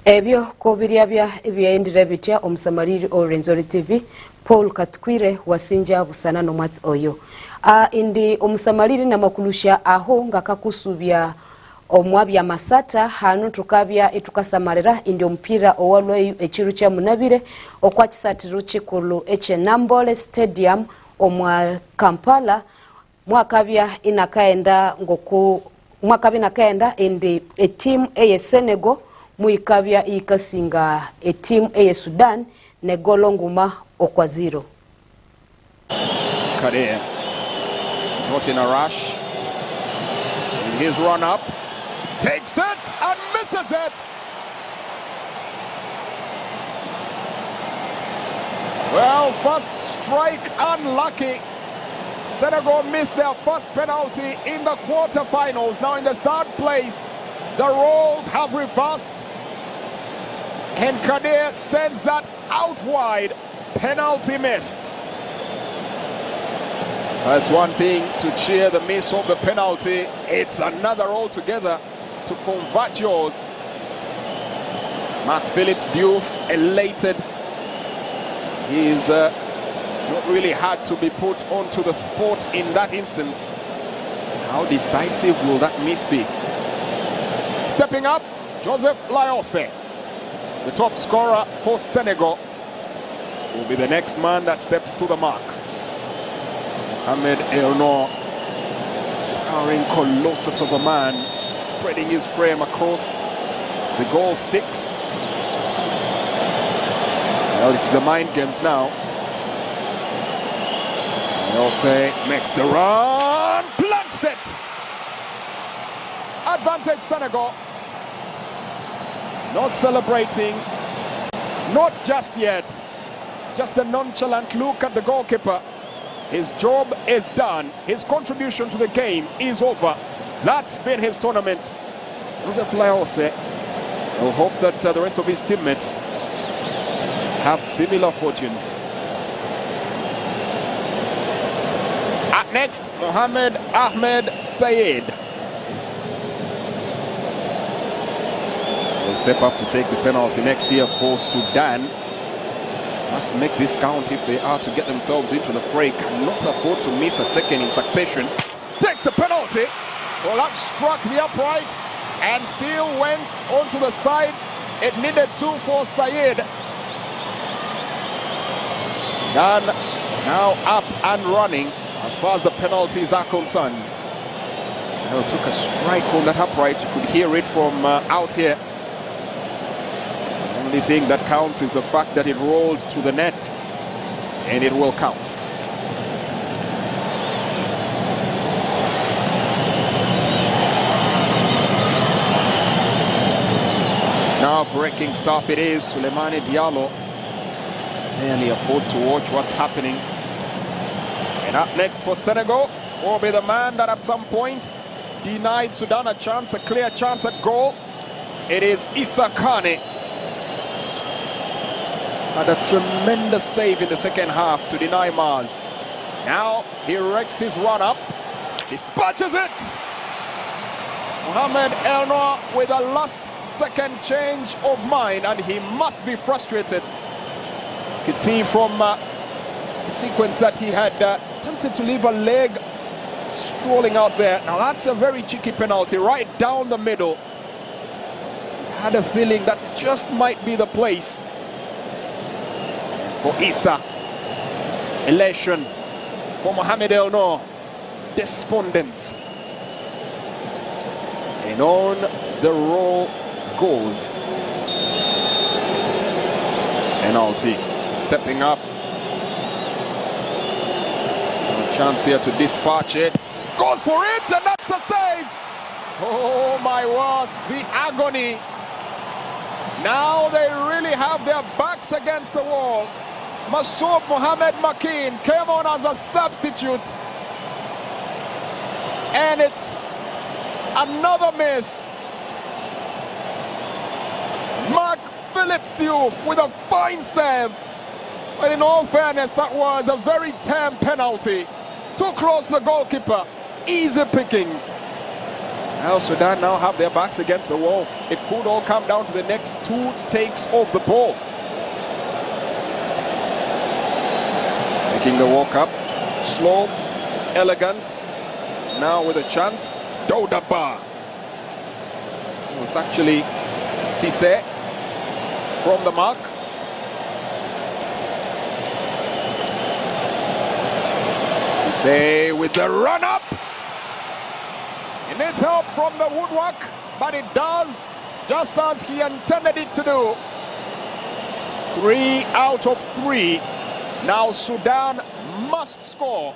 ebyo kobirya ebyaendera bitya omusamaliri Rwenzori TV Paul Katkwire wasinja busana n'Omwatsi oyo indi omusamaliri namakulusha aho ngakakusubya omwabya masata hanu tukabya etukasamalira indi omupira owalwayo ekiru kya munabire okwa kisatiro kikulu eche Nambole Stadium omwa Kampala mwakabya inakaenda indi team eye Senegal muikabya ikasinga team eye Sudan ne golonguma okwa 0.
Kadir not in a rush in his run up, takes it and misses it. Well, first strike unlucky. Senegal missed their first penalty in the quarterfinals. Now in the third place, the roles have reversed. And Kadir sends that out wide. Penalty missed. That's one thing to cheer the miss of the penalty. It's another altogether to convert yours. Mark Phillips Diouf elated. He's not really had to be put onto the spot in that instance. How decisive will that miss be? Stepping up, Joseph Laose, the top scorer for Senegal, will be the next man that steps to the mark. Ahmed Elnor, towering colossus of a man, spreading his frame across the goal sticks. Well, it's the mind games now. Laose makes the run, plants it. Advantage Senegal. Not celebrating, not just yet. Just a nonchalant look at the goalkeeper. His job is done. His contribution to the game is over. That's been his tournament. Joseph Laose will hope that the rest of his teammates have similar fortunes. Up next, Mohamed Ahmed Sayed will step up to take the penalty next year for Sudan. Must make this count if they are to get themselves into the fray. Cannot afford to miss a second in succession. Takes the penalty. Well, that struck the upright and still went onto the side. It needed 2 for Sayed. Sudan now up and running as far as the penalties are concerned. Now took a strike on that upright. You could hear it from out here. The only thing that counts is the fact that it rolled to the net, and it will count. Now breaking stuff it is. Souleymane Diallo barely afford to watch what's happening. And up next for Senegal will be the man that at some point denied Sudan a chance, a clear chance at goal. It is Issa Kane. Had a tremendous save in the second half to deny Mars. Now he wrecks his run up, dispatches it. Mohamed Elnor with a last second change of mind, and he must be frustrated. You can see from the sequence that he had attempted to leave a leg strolling out there. Now that's a very cheeky penalty right down the middle. Had a feeling that just might be the place for Issa. Elation for Mohamed Elnor. Despondence. And on the roll goes. Penalty. Stepping up. A chance here to dispatch it. Goes for it, and that's a save. Oh my word, the agony. Now they really have their backs against the wall. Masoud Mohamed Makin came on as a substitute. And it's another miss. Mark Phillips Diouf with a fine save. But in all fairness, that was a very tame penalty. Too close to the goalkeeper. Easy pickings. Now Sudan now have their backs against the wall. It could all come down to the next 2 takes of the ball. Making the walk up. Slow, elegant. Now with a chance. Dodaba. It's actually Cisse from the mark. Cisse with the run up. It needs help from the woodwork, but it does just as he intended it to do. 3 out of 3. Now Sudan must score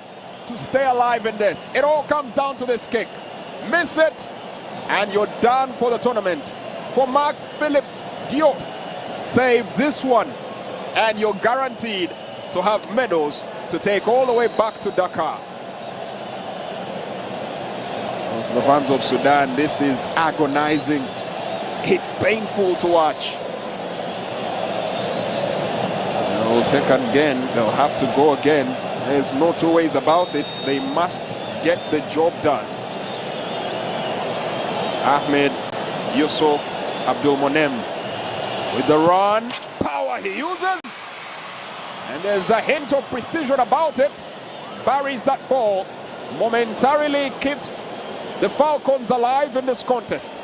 to stay alive in this. It all comes down to this kick. Miss it, and you're done for the tournament. For Mark Phillips Diouf, save this one, and you're guaranteed to have medals to take all the way back to Dakar. For the fans of Sudan, this is agonizing. It's painful to watch. They'll take again. They'll have to go again. There's no 2 ways about it. They must get the job done. Ahmed Yusuf Abdul Monem with the run. Power he uses. And there's a hint of precision about it. Buries that ball. Momentarily keeps the Falcons alive in this contest.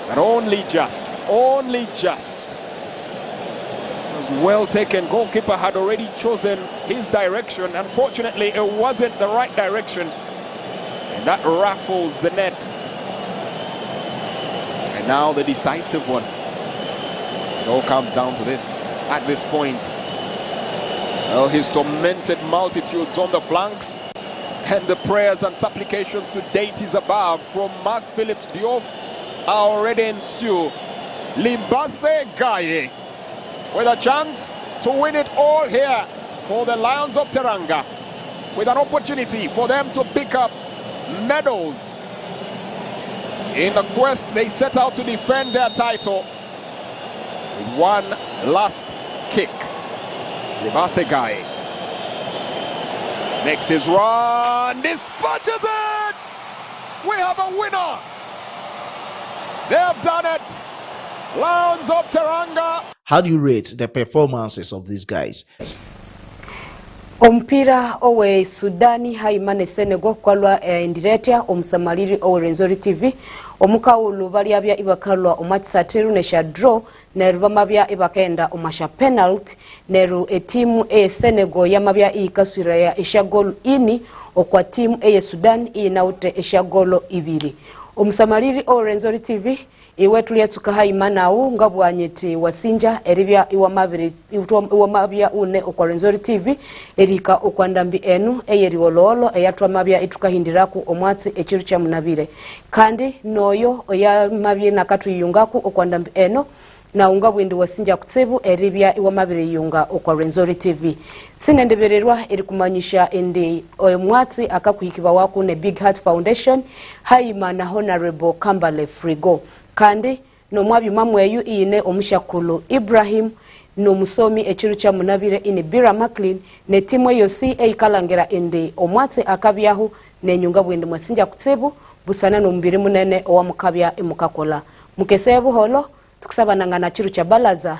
But only just. Only just. It was well taken. Goalkeeper had already chosen his direction. Unfortunately, it wasn't the right direction. And that raffles the net. And now the decisive one. It all comes down to this. At this point. Well, his tormented multitudes on the flanks. And the prayers and supplications to deities above from Mark Phillips Diouf are already ensue. Limbase Gaye with a chance to win it all here for the Lions of Teranga, with an opportunity for them to pick up medals in the quest they set out to defend their title. With one last kick. Limbase Gaye makes his run, dispatches it! We have a winner! They have done it! Lions of Teranga.
How do you rate the performances of these guys?
Ompira owe Sudani haimane Senegal kwalwa indiretia omsamaliri owe Renzori TV omukawulu baliabya ibakalwa Omwatsi nesha draw neru bamabya ibakenda omasha penalty neru etimu Senegal yamabya ikaswira ya ishagol ini okwa timu Sudan inaute ishagolo 2 omsamaliri owe Renzori TV iwe tuliatuka haimanawu ngabwanyeti wasinja eribya iwamabya une okwa Renzori TV erika okwandambi enu eyeriwololo eyatwamabya itukahindiraku Omwatsi ekiru kya munabire kandi noyo oyamabye nakatuyungaku okwandambi eno na ungabwindi wasinja kutsibu eribya iwamabire yunga okwa Renzori TV sinendebererwa erikumanyisha indi Omwatsi akakuhikiba waku ne Big Heart Foundation haimana Honorable Kambale Frigo kandi no mwabi mamweyu ine omushakulu Ibrahim no musomi ekiru kya munabire ine Bira Maclean ne timu yosi eikalangera indi Omwatsi akabyahu nenyunga bwindi mwasinja kutsibu busana no mbiri munene owamukabya emukakola mukesebu holo tukusaba nangana kiru kya balaza